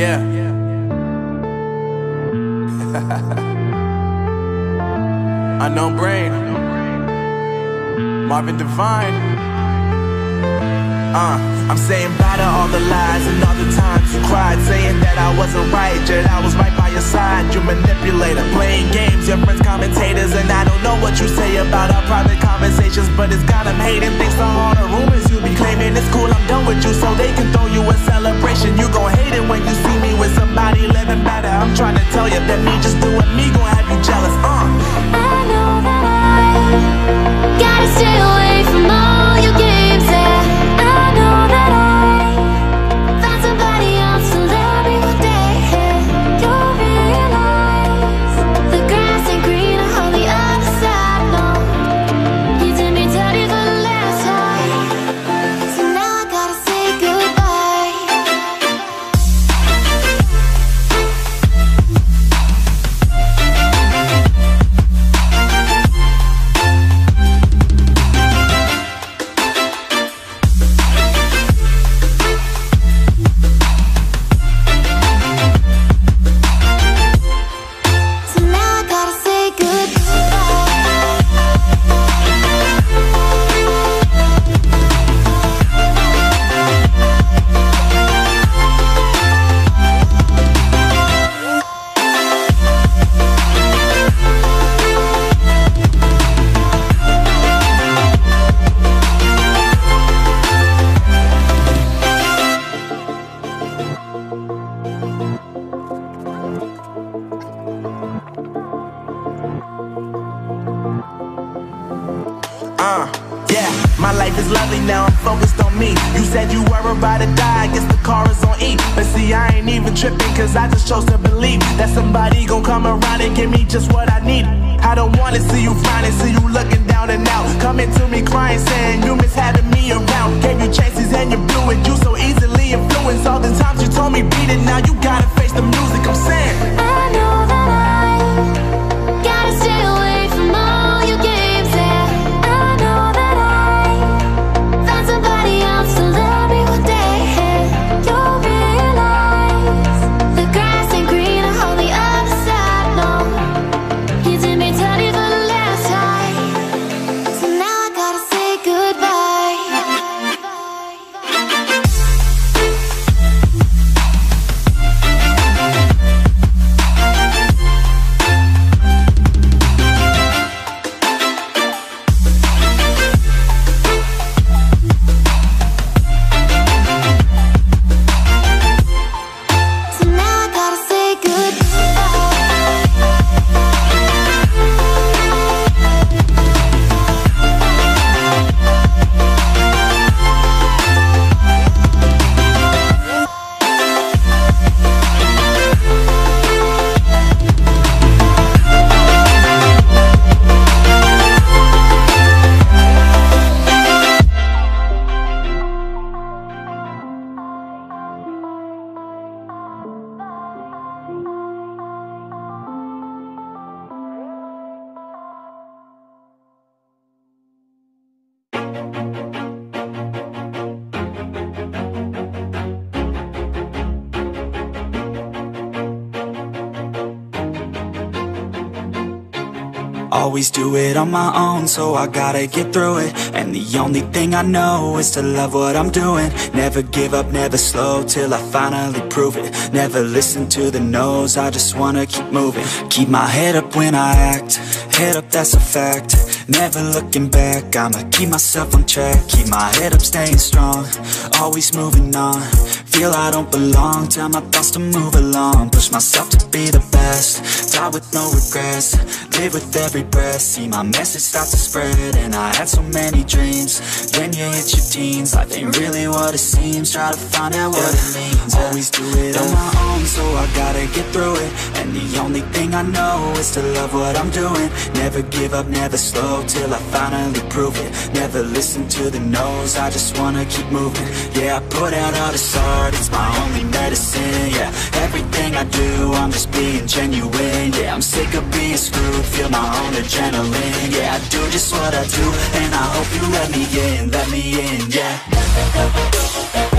Yeah. Unknown Brain, Marvin Devine. I'm saying bye to all the lies and all the times you cried, saying that I wasn't right, yet I was right by your side. You manipulator, playing games, your friends commentators, and I don't know what you say about our private conversations, but it's got them hating. Thanks to all the rumors you be claiming. It's cool, I'm done with you, so they can throw you a celebration. You gon' hate it when you see me with somebody living better. I'm trying to tell you that me just doing me gon' have you jealous. I know that I gotta stay away from all your games, yeah. I know that I found somebody else to love me one day, yeah. You'll realize the grass ain't greener on the other side, no. You did me dirty for the last time, so now I gotta say goodbye. So now I gotta say Yeah, my life is lovely now, I'm focused on me. You said you were about to die, I guess the car is on E. But see, I ain't even tripping, cause I just chose to believe that somebody gon' come around and give me just what I need. I don't wanna see you flying, see you looking down and out, coming to me crying, saying you miss having me around. Gave you chances and you blew it, you so easily influenced. All the times you told me beat it, now you gotta face the music. I'm saying I know that I gotta stay away from all your games, yeah. I know that I found somebody else to love me one day, yeah. You'll realize the grass ain't greener on the other side, no. You did me dirty for the last time, so now I gotta say goodbye. So now I gotta say Always do it on my own, so I gotta get through it. And the only thing I know is to love what I'm doing. Never give up, never slow, till I finally prove it. Never listen to the no's, I just wanna keep moving. Keep my head up when I act, head up, that's a fact. Never looking back, I'ma keep myself on track. Keep my head up, staying strong, always moving on. Feel I don't belong, tell my thoughts to move along. Push myself to be the best, die with no regrets. Live with every breath, see my message start to spread. And I had so many dreams, then you hit your teens. Life ain't really what it seems, try to find out what it means. Always do it on my own, so I gotta get through it. And the only thing I know is to love what I'm doing. Never give up, never slow, till I finally prove it. Never listen to the no's, I just wanna keep moving. Yeah, I put out all this art, it's my only medicine. Yeah, everything I do, I'm just being genuine. Yeah, I'm sick of being screwed, feel my own adrenaline. Yeah, I do just what I do, and I hope you let me in, yeah.